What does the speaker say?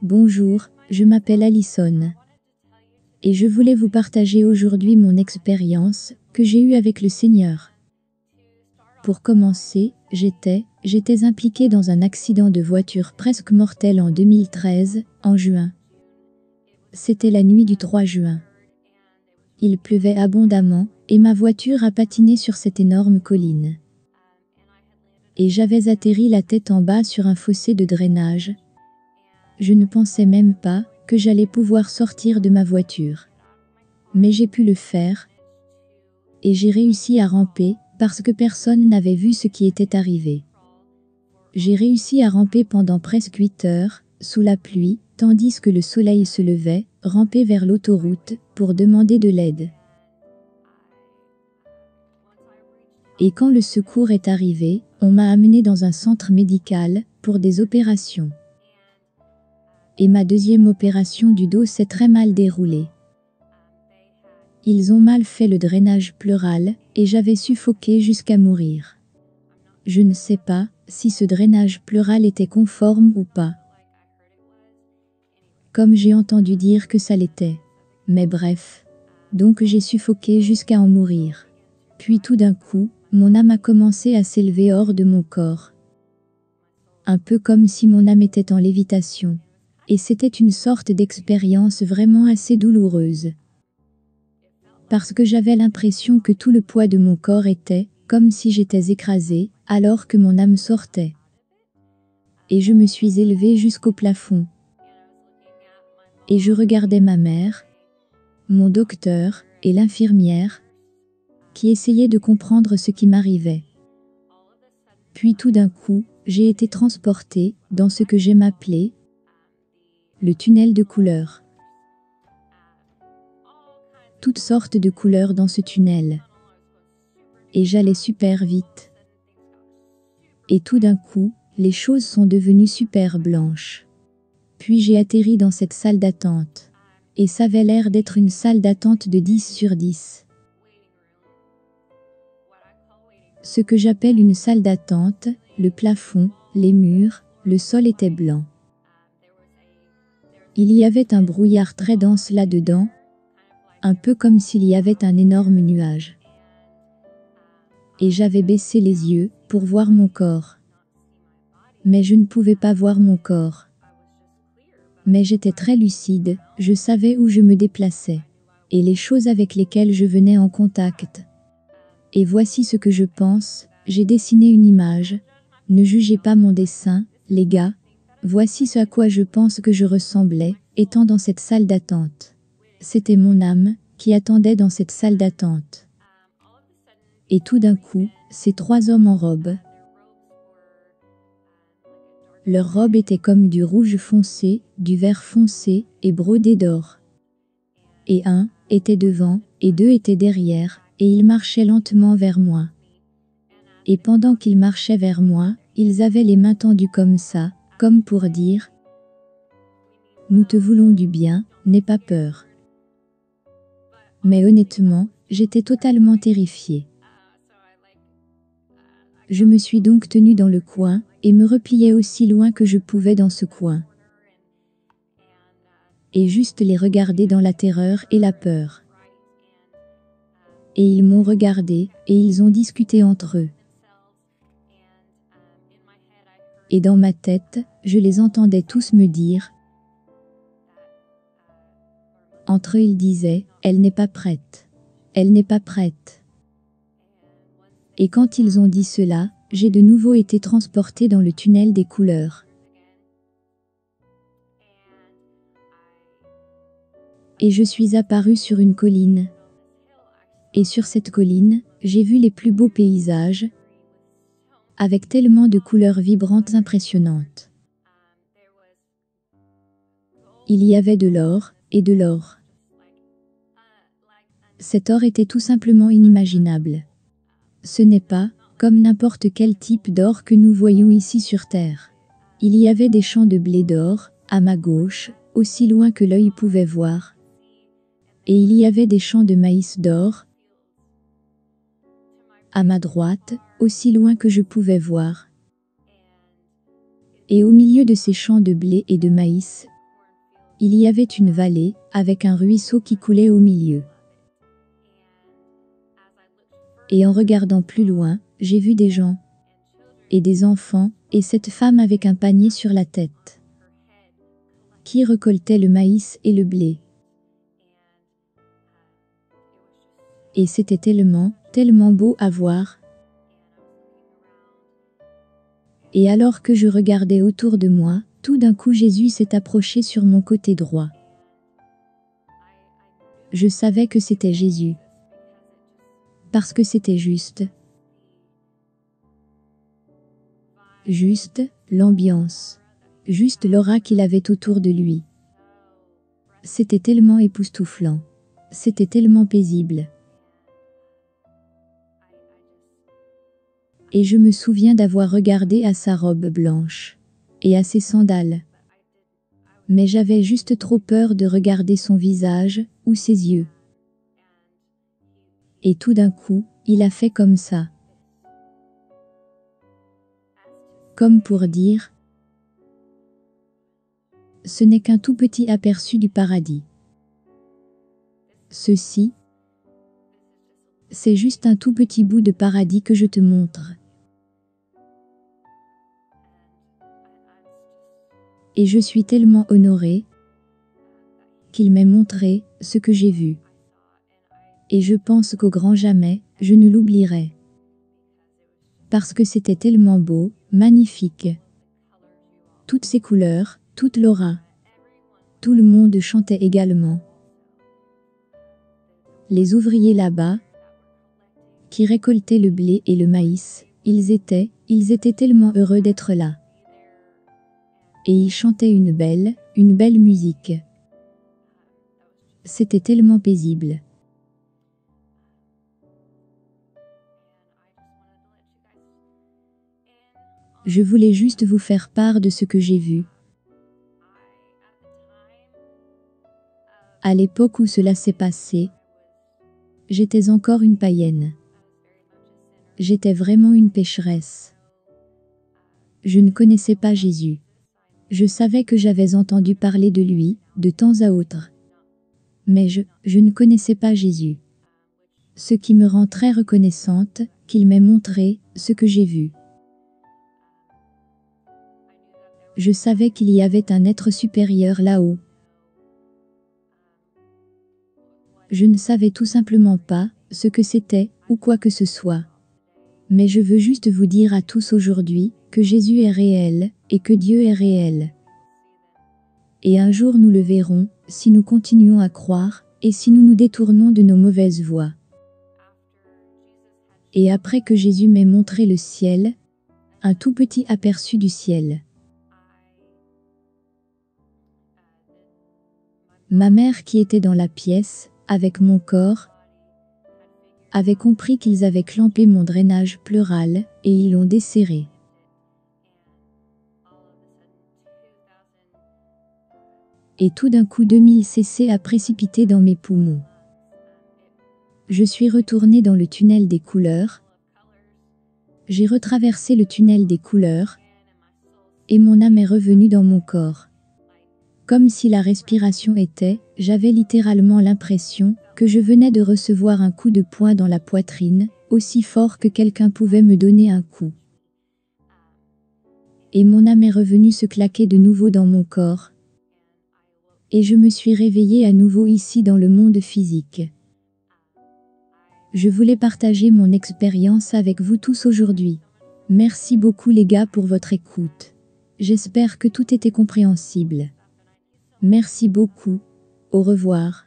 Bonjour, je m'appelle Alison. Et je voulais vous partager aujourd'hui mon expérience que j'ai eue avec le Seigneur. Pour commencer, j'étais impliquée dans un accident de voiture presque mortel en 2013, en juin. C'était la nuit du 3 juin. Il pleuvait abondamment, et ma voiture a patiné sur cette énorme colline. Et j'avais atterri la tête en bas sur un fossé de drainage. Je ne pensais même pas que j'allais pouvoir sortir de ma voiture. Mais j'ai pu le faire. Et j'ai réussi à ramper, parce que personne n'avait vu ce qui était arrivé. J'ai réussi à ramper pendant presque 8 heures, sous la pluie, tandis que le soleil se levait, ramper vers l'autoroute, pour demander de l'aide. Et quand le secours est arrivé, on m'a amené dans un centre médical, pour des opérations. Et ma deuxième opération du dos s'est très mal déroulée. Ils ont mal fait le drainage pleural, et j'avais suffoqué jusqu'à mourir. Je ne sais pas si ce drainage pleural était conforme ou pas. Comme j'ai entendu dire que ça l'était. Mais bref. Donc j'ai suffoqué jusqu'à en mourir. Puis tout d'un coup, mon âme a commencé à s'élever hors de mon corps. Un peu comme si mon âme était en lévitation. Et c'était une sorte d'expérience vraiment assez douloureuse. Parce que j'avais l'impression que tout le poids de mon corps était, comme si j'étais écrasée, alors que mon âme sortait. Et je me suis élevée jusqu'au plafond. Et je regardais ma mère, mon docteur, et l'infirmière, qui essayaient de comprendre ce qui m'arrivait. Puis tout d'un coup, j'ai été transportée, dans ce que j'aime appeler le tunnel de couleurs. Toutes sortes de couleurs dans ce tunnel. Et j'allais super vite. Et tout d'un coup, les choses sont devenues super blanches. Puis j'ai atterri dans cette salle d'attente. Et ça avait l'air d'être une salle d'attente de 10 sur 10. Ce que j'appelle une salle d'attente, le plafond, les murs, le sol était blanc. Il y avait un brouillard très dense là-dedans, un peu comme s'il y avait un énorme nuage. Et j'avais baissé les yeux, pour voir mon corps. Mais je ne pouvais pas voir mon corps. Mais j'étais très lucide, je savais où je me déplaçais. Et les choses avec lesquelles je venais en contact. Et voici ce que je pense, j'ai dessiné une image. Ne jugez pas mon dessin, les gars. Voici ce à quoi je pense que je ressemblais, étant dans cette salle d'attente. C'était mon âme, qui attendait dans cette salle d'attente. Et tout d'un coup, ces 3 hommes en robe. Leurs robes étaient comme du rouge foncé, du vert foncé, et brodées d'or. Et un était devant, et 2 étaient derrière, et ils marchaient lentement vers moi. Et pendant qu'ils marchaient vers moi, ils avaient les mains tendues comme ça, comme pour dire « Nous te voulons du bien, n'aie pas peur ». Mais honnêtement, j'étais totalement terrifiée. Je me suis donc tenue dans le coin, et me repliais aussi loin que je pouvais dans ce coin. Et juste les regarder dans la terreur et la peur. Et ils m'ont regardé, et ils ont discuté entre eux. Et dans ma tête, je les entendais tous me dire. Entre eux ils disaient, elle n'est pas prête. Elle n'est pas prête. Et quand ils ont dit cela, j'ai de nouveau été transportée dans le tunnel des couleurs. Et je suis apparue sur une colline. Et sur cette colline, j'ai vu les plus beaux paysages, avec tellement de couleurs vibrantes impressionnantes. Il y avait de l'or, et de l'or. Cet or était tout simplement inimaginable. Ce n'est pas, comme n'importe quel type d'or que nous voyons ici sur Terre. Il y avait des champs de blé d'or, à ma gauche, aussi loin que l'œil pouvait voir. Et il y avait des champs de maïs d'or, à ma droite, aussi loin que je pouvais voir. Et au milieu de ces champs de blé et de maïs, Il y avait une vallée, avec un ruisseau qui coulait au milieu. Et en regardant plus loin, j'ai vu des gens, et des enfants, et cette femme avec un panier sur la tête, qui récoltait le maïs et le blé. Et c'était tellement, tellement beau à voir. Et alors que je regardais autour de moi, tout d'un coup Jésus s'est approché sur mon côté droit. Je savais que c'était Jésus. Parce que c'était juste. Juste, l'ambiance. Juste l'aura qu'il avait autour de lui. C'était tellement époustouflant. C'était tellement paisible. Et je me souviens d'avoir regardé à sa robe blanche. Et à ses sandales. Mais j'avais juste trop peur de regarder son visage, ou ses yeux. Et tout d'un coup, il a fait comme ça. Comme pour dire, ce n'est qu'un tout petit aperçu du paradis. Ceci, c'est juste un tout petit bout de paradis que je te montre. Et je suis tellement honorée qu'il m'ait montré ce que j'ai vu. Et je pense qu'au grand jamais, je ne l'oublierai. Parce que c'était tellement beau, magnifique. Toutes ces couleurs, toute l'aura. Tout le monde chantait également. Les ouvriers là-bas, qui récoltaient le blé et le maïs, ils étaient tellement heureux d'être là. Et ils chantaient une belle musique. C'était tellement paisible. Je voulais juste vous faire part de ce que j'ai vu. À l'époque où cela s'est passé, j'étais encore une païenne. J'étais vraiment une pécheresse. Je ne connaissais pas Jésus. Je savais que j'avais entendu parler de lui, de temps à autre. Mais je ne connaissais pas Jésus. Ce qui me rend très reconnaissante, qu'il m'ait montré ce que j'ai vu. Je savais qu'il y avait un être supérieur là-haut. Je ne savais tout simplement pas ce que c'était, ou quoi que ce soit. Mais je veux juste vous dire à tous aujourd'hui, que Jésus est réel, et que Dieu est réel. Et un jour nous le verrons, si nous continuons à croire, et si nous nous détournons de nos mauvaises voies. Et après que Jésus m'ait montré le ciel, un tout petit aperçu du ciel. Ma mère qui était dans la pièce, avec mon corps, avait compris qu'ils avaient clampé mon drainage pleural, et ils l'ont desserré. Et tout d'un coup 2000 cc a précipité dans mes poumons. Je suis retournée dans le tunnel des couleurs. J'ai retraversé le tunnel des couleurs. Et mon âme est revenue dans mon corps. Comme si la respiration était, j'avais littéralement l'impression que je venais de recevoir un coup de poing dans la poitrine, aussi fort que quelqu'un pouvait me donner un coup. Et mon âme est revenue se claquer de nouveau dans mon corps. Et je me suis réveillée à nouveau ici dans le monde physique. Je voulais partager mon expérience avec vous tous aujourd'hui. Merci beaucoup les gars pour votre écoute. J'espère que tout était compréhensible. Merci beaucoup. Au revoir.